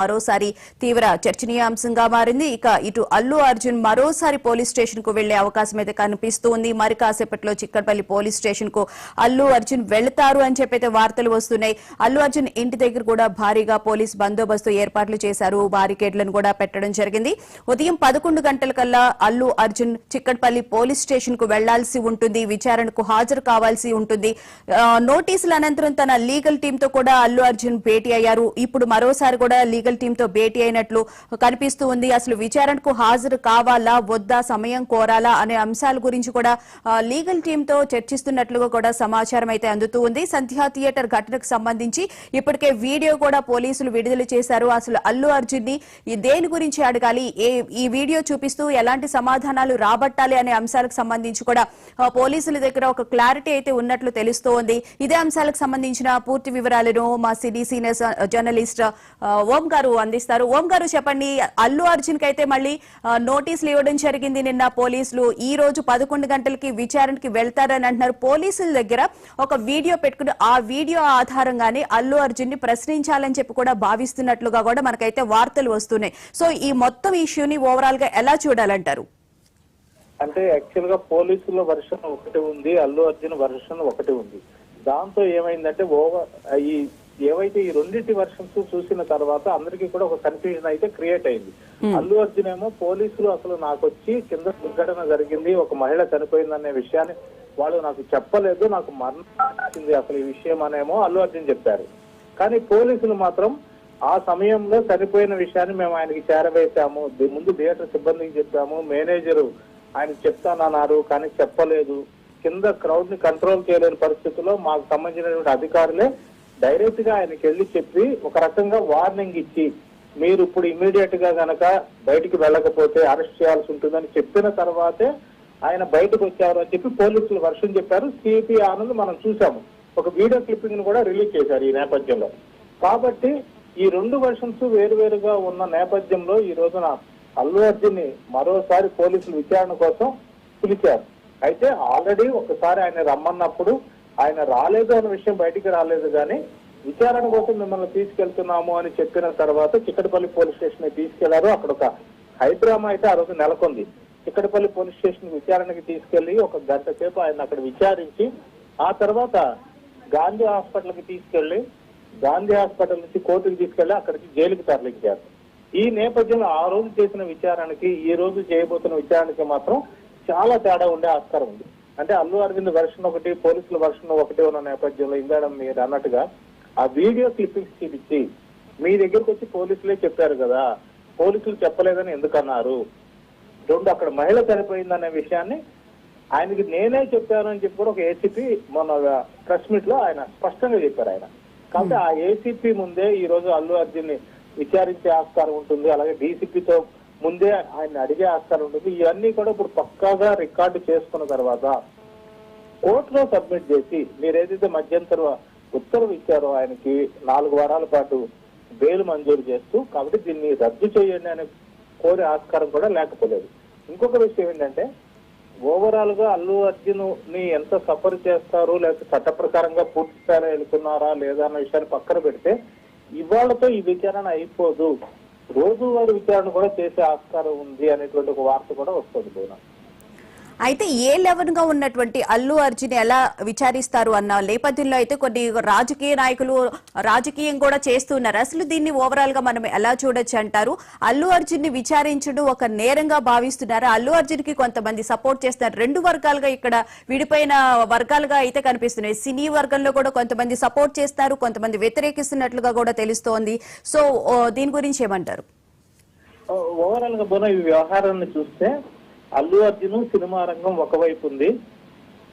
మరోసారి తీవ్ర చర్చనీయాంశంగా మారింది. ఇక ఇటు అల్లు అర్జున్ మరోసారి పోలీస్ స్టేషన్ కు వెళ్లే అవకాశం అయితే కనిపిస్తోంది. మరి కాసేపట్లో చిక్కడపల్లి పోలీస్ స్టేషన్ కు అల్లు అర్జున్ వెళ్తారు అని చెప్పైతే వార్తలు వస్తున్నాయి. అల్లు అర్జున్ ఇంటి దగ్గర కూడా భారీగా పోలీస్ బందోబస్తు ఏర్పాట్లు చేశారు. బారికేడ్లను కూడా పెట్టడం జరిగింది. ఉదయం 11 గంటలకల్లా అల్లు అర్జున్ చిక్కడపల్లి పోలీస్ స్టేషన్ కు వెళ్లాల్సి ఉంటుంది. విచారణకు హాజరు కావాల్సి ఉంటుంది. నోటీసుల అనంతరం తన లీగల్ టీమ్ తో కూడా అల్లు అర్జున్ భేటీ అయ్యారు. ఇప్పుడు మరోసారి కూడా లీగల్ టీమ్ తో భేటీ అయినట్లు కనిపిస్తూ ఉంది. అసలు విచారణకు హాజరు కావాలా వద్దా, సమయం కోరాలా అనే అంశాల గురించి కూడా లీగల్ టీమ్ తో చర్చిస్తున్నట్లుగా కూడా సమాచారం అయితే అందుతూ ఉంది. సంధ్యా థియేటర్ ఘటనకు సంబంధించి ఇప్పటికే వీడియో కూడా పోలీసులు విడుదల చేశారు. అసలు అల్లు అర్జున్ ని దేని గురించి అడగాలి, ఈ వీడియో చూపిస్తూ ఎలాంటి సమాధానాలు రాబట్టాలి అనే అంశాలకు సంబంధించి కూడా పోలీసుల దగ్గర ఒక క్లారిటీ అయితే ఉన్నట్లు తెలుస్తోంది. ఇదే అంశాలకు సంబంధించిన పూర్తి వివరాలను మా సినీ సీనియర్ జర్నలిస్ట్ ఓం గారు అందిస్తారు. ఓం గారు చెప్పండి, అల్లు అర్జున్ కి అయితే మళ్ళీ నోటీసులు ఇవ్వడం జరిగింది నిన్న పోలీసులు. ఈ రోజు 11 గంటలకి విచారణకి వెళ్తారని అంటున్నారు. పోలీసుల దగ్గర ఒక వీడియో పెట్టుకుని ఆ వీడియో ఆధారంగానే అల్లు అర్జున్ ని ప్రశ్నించాలని చెప్పి కూడా భావిస్తున్నట్లుగా కూడా మనకైతే వార్తలు వస్తున్నాయి. సో ఈ మొత్తం ఇష్యూని ఓవరాల్ గా ఎలా చూడాలంటారు? అంటే యాక్చువల్ గా పోలీసుల వర్షన్ ఒకటి ఉంది, అల్లు అర్జున్ వర్షన్ ఒకటి ఉంది. దాంతో ఏమైందంటే ఏవైతే ఈ రెండింటి వర్షన్స్ చూసిన తర్వాత అందరికీ కూడా ఒక కన్ఫ్యూజన్ అయితే క్రియేట్ అయింది. అల్లు అర్జున్ ఏమో పోలీసులు అసలు నాకు వచ్చి కింద దుర్ఘటన జరిగింది, ఒక మహిళ చనిపోయిందనే విషయాన్ని వాళ్ళు నాకు చెప్పలేదు, నాకు మరణించింది అసలు ఈ విషయం అనేమో అల్లు అర్జున్ చెప్పారు. కానీ పోలీసులు మాత్రం ఆ సమయంలో చనిపోయిన విషయాన్ని మేము ఆయనకి చేరవేశాము, ముందు థియేటర్ సిబ్బందికి చెప్పాము, మేనేజరు ఆయనకు చెప్తానన్నారు కానీ చెప్పలేదు, కింద క్రౌడ్ ని కంట్రోల్ చేయలేని పరిస్థితుల్లో మాకు సంబంధించినటువంటి అధికారులే డైరెక్ట్ గా ఆయనకి వెళ్లి చెప్పి ఒక రకంగా వార్నింగ్ ఇచ్చి మీరు ఇప్పుడు ఇమీడియట్ గా గనక బయటికి వెళ్ళకపోతే అరెస్ట్ చేయాల్సి ఉంటుందని చెప్పిన తర్వాతే ఆయన బయటకు వచ్చారు అని చెప్పి పోలీసులు వర్షం చెప్పారు. సిపి ఆనంద్ మనం చూసాము, ఒక వీడియో క్లిప్పింగ్ ను కూడా రిలీజ్ చేశారు ఈ నేపథ్యంలో. కాబట్టి ఈ రెండు వర్షన్స్ వేరువేరుగా ఉన్న నేపథ్యంలో ఈ రోజున అల్లు అర్జున్ ని మరోసారి పోలీసులు విచారణ కోసం పిలిచారు. అయితే ఆల్రెడీ ఒకసారి ఆయన రమ్మన్నప్పుడు ఆయన రాలేదు అన్న విషయం బయటికి రాలేదు, కానీ విచారణ కోసం మిమ్మల్ని తీసుకెళ్తున్నాము అని చెప్పిన తర్వాత చిక్కడపల్లి పోలీస్ స్టేషన్ ని తీసుకెళ్లారు. అక్కడ ఒక హైడ్రామా అయితే ఆ రోజు నెలకొంది. చిక్కడపల్లి పోలీస్ స్టేషన్ విచారణకి తీసుకెళ్లి ఒక గంట సేపు ఆయన అక్కడ విచారించి ఆ తర్వాత గాంధీ హాస్పిటల్ కి తీసుకెళ్లి గాంధీ హాస్పిటల్ నుంచి కోర్టుకు తీసుకెళ్లి అక్కడికి జైలుకి తరలించారు. ఈ నేపథ్యంలో ఆ రోజు చేసిన విచారణకి ఈ రోజు చేయబోతున్న విచారణకి మాత్రం చాలా తేడా ఉండే ఆస్కారం ఉంది. అంటే అల్లు అరవింద్ వెర్షన్ ఒకటి, పోలీసుల వెర్షన్ ఒకటి ఉన్న నేపథ్యంలో ఇందాక మీరు అన్నట్టుగా ఆ వీడియో క్లిప్పింగ్స్ చూపించి మీ దగ్గరకు వచ్చి పోలీసులే చెప్పారు కదా, పోలీసులు చెప్పలేదని ఎందుకన్నారు, రెండు అక్కడ మహిళ చనిపోయిందనే విషయాన్ని ఆయనకి నేనే చెప్పాను అని చెప్పి కూడా ఒక ఏసీపీ మొన్న ప్రెస్ మీట్ లో ఆయన స్పష్టంగా చెప్పారు ఆయన. కాబట్టి ఆ ఏసీపీ ముందే ఈ రోజు అల్లు అర్జున్ ని విచారించే ఆస్కారం ఉంటుంది, అలాగే డీసీపీతో ముందే ఆయన అడిగే ఆస్కారం ఉంటుంది. ఇవన్నీ కూడా ఇప్పుడు పక్కాగా రికార్డు చేసుకున్న తర్వాత కోర్టులో సబ్మిట్ చేసి మీరు ఏదైతే మధ్యంతర ఉత్తర్వు ఇచ్చారో ఆయనకి 4 వారాల పాటు బెయిల్ మంజూరు చేస్తూ, కాబట్టి దీన్ని రద్దు చేయండి అని కోరే ఆస్కారం కూడా లేకపోలేదు. ఇంకొక విషయం ఏంటంటే ఓవరాల్ గా అల్లు అర్జున్ ని ఎంత సఫర్ చేస్తారు, లేకపోతే చట్ట ప్రకారంగా పూర్తి స్థాయిలో వెళ్తున్నారా లేదా అన్న విషయాన్ని పక్కన పెడితే ఇవాళతో ఈ విచారణ అయిపోదు, రోజువారీ విచారణ కూడా చేసే ఆస్కారం ఉంది అనేటువంటి ఒక వార్త కూడా వస్తుంది పోయినా. అయితే ఏ లెవెల్ గా ఉన్నటువంటి అల్లు అర్జున్ ఎలా విచారిస్తారు అన్న నేపథ్యంలో అయితే కొన్ని రాజకీయ నాయకులు రాజకీయం కూడా చేస్తున్నారు. అసలు దీన్ని ఓవరాల్ గా మనం ఎలా చూడొచ్చు అంటారు? అల్లు అర్జున్ ని విచారించడం ఒక నేరంగా భావిస్తున్నారు. అల్లు అర్జున్ కి కొంతమంది సపోర్ట్ చేస్తున్నారు. రెండు వర్గాలుగా ఇక్కడ విడిపోయిన వర్గాలుగా అయితే కనిపిస్తున్నాయి. సినీ వర్గంలో కూడా కొంతమంది సపోర్ట్ చేస్తారు, కొంతమంది వ్యతిరేకిస్తున్నట్లుగా కూడా తెలుస్తోంది. సో దీని గురించి ఏమంటారు? ఓవరాల్ గా బోన ఈ వ్యవహారాన్ని చూస్తే అల్లు అర్జున్ సినిమా రంగం ఒకవైపు ఉంది,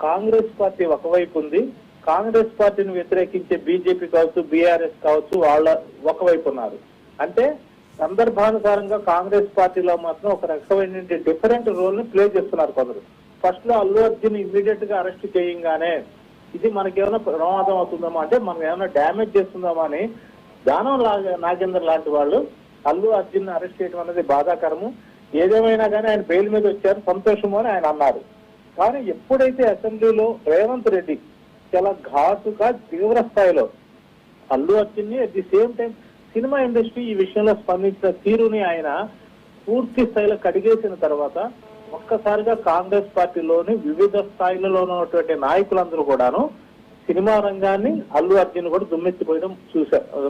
కాంగ్రెస్ పార్టీ ఒకవైపు ఉంది, కాంగ్రెస్ పార్టీని వ్యతిరేకించే బీజేపీ కావచ్చు, బీఆర్ఎస్ కావచ్చు, వాళ్ళ ఒకవైపు ఉన్నారు. అంటే సందర్భానుసారంగా కాంగ్రెస్ పార్టీలో మాత్రం ఒక రకమైన డిఫరెంట్ రోల్ ని ప్లే చేస్తున్నారు కొందరు. ఫస్ట్ లో అల్లు అర్జున్ ఇమ్మీడియట్ గా అరెస్ట్ చేయగానే ఇది మనకేమైనా ప్రమాదం అవుతుందామా, అంటే మనం ఏమైనా డ్యామేజ్ చేస్తుందామా అని దానం నాగేందర్ లాంటి వాళ్ళు అల్లు అర్జున్ అరెస్ట్ చేయడం అనేది బాధాకరము, ఏదేమైనా కానీ ఆయన బెయిల్ మీద వచ్చారు సంతోషము అని ఆయన అన్నారు. కానీ ఎప్పుడైతే అసెంబ్లీలో రేవంత్ రెడ్డి చాలా ఘాటుగా తీవ్ర స్థాయిలో అల్లు అర్జున్ ని at the same time cinema industry ఈ విషయంలో స్పందించిన తీరుని ఆయన పూర్తి స్థాయిలో కడిగేసిన తర్వాత ఒక్కసారిగా కాంగ్రెస్ పార్టీలోని వివిధ స్థాయిలలో ఉన్నటువంటి నాయకులందరూ కూడాను సినిమా రంగాన్ని అల్లు అర్జున్ కూడా దుమ్మెత్తిపోయడం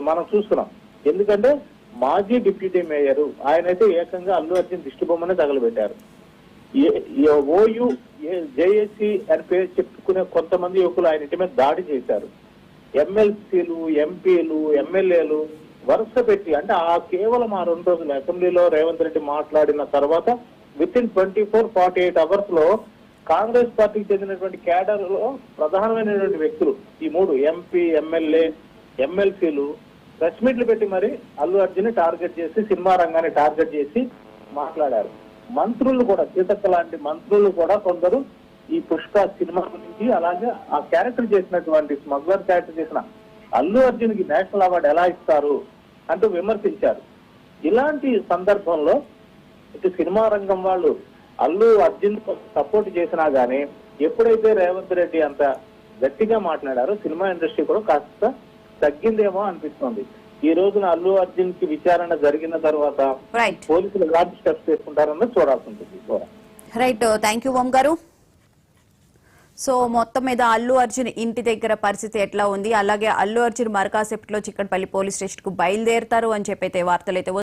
మనం చూస్తున్నాం. ఎందుకంటే మాజీ డిప్యూటీ మేయర్ ఆయనైతే ఏకంగా అల్లు అర్జున్ దిష్టిబొమ్మనే తగలబెట్టారు. ఓయూ జేఏసీ అని పేరు చెప్పుకునే కొంతమంది యువకులు ఆయన ఇంటి మీద దాడి చేశారు. ఎమ్మెల్సీలు, ఎంపీలు, ఎమ్మెల్యేలు వరుస పెట్టి, అంటే కేవలం ఆ 2 రోజులు అసెంబ్లీలో రేవంత్ రెడ్డి మాట్లాడిన తర్వాత విత్ ఇన్ 24-48 అవర్స్ లో కాంగ్రెస్ పార్టీకి చెందినటువంటి క్యాడర్ లో ప్రధానమైనటువంటి వ్యక్తులు ఈ 3 ఎంపీ, ఎమ్మెల్యే, ఎమ్మెల్సీలు ప్రెస్ మీట్లు పెట్టి మరి అల్లు అర్జున్ టార్గెట్ చేసి సినిమా రంగాన్ని టార్గెట్ చేసి మాట్లాడారు. మంత్రులు కూడా, సీతక్క లాంటి మంత్రులు కూడా కొందరు ఈ పుష్ప సినిమా గురించి, అలాగే ఆ క్యారెక్టర్ చేసినటువంటి స్మగ్లర్ క్యారెక్టర్ చేసిన అల్లు అర్జున్ కి నేషనల్ అవార్డు ఎలా ఇస్తారు అంటూ విమర్శించారు. ఇలాంటి సందర్భంలో ఇటు సినిమా రంగం వాళ్ళు అల్లు అర్జున్ సపోర్ట్ చేసినా గానీ ఎప్పుడైతే రేవంత్ రెడ్డి అంత గట్టిగా మాట్లాడారో సినిమా ఇండస్ట్రీ కూడా కాస్త తగ్గిందేమో అనిపిస్తుంది. ఈ రోజున అల్లు అర్జున్ కి విచారణ జరిగిన తర్వాత పోలీసులు ఎలాంటి స్టెప్స్ తీసుకుంటారన్నది చూడాల్సి ఉంటుంది. రైట్, థ్యాంక్ యూ ఓం గారు. సో మొత్తం మీద అల్లు అర్జున్ ఇంటి దగ్గర పరిస్థితి ఎట్లా ఉంది, అలాగే అల్లు అర్జున్ మరకాసేపట్లో చిక్కడపల్లి పోలీస్ స్టేషన్ కు బయలుదేరతారు అని చెప్పైతే వార్తలు అయితే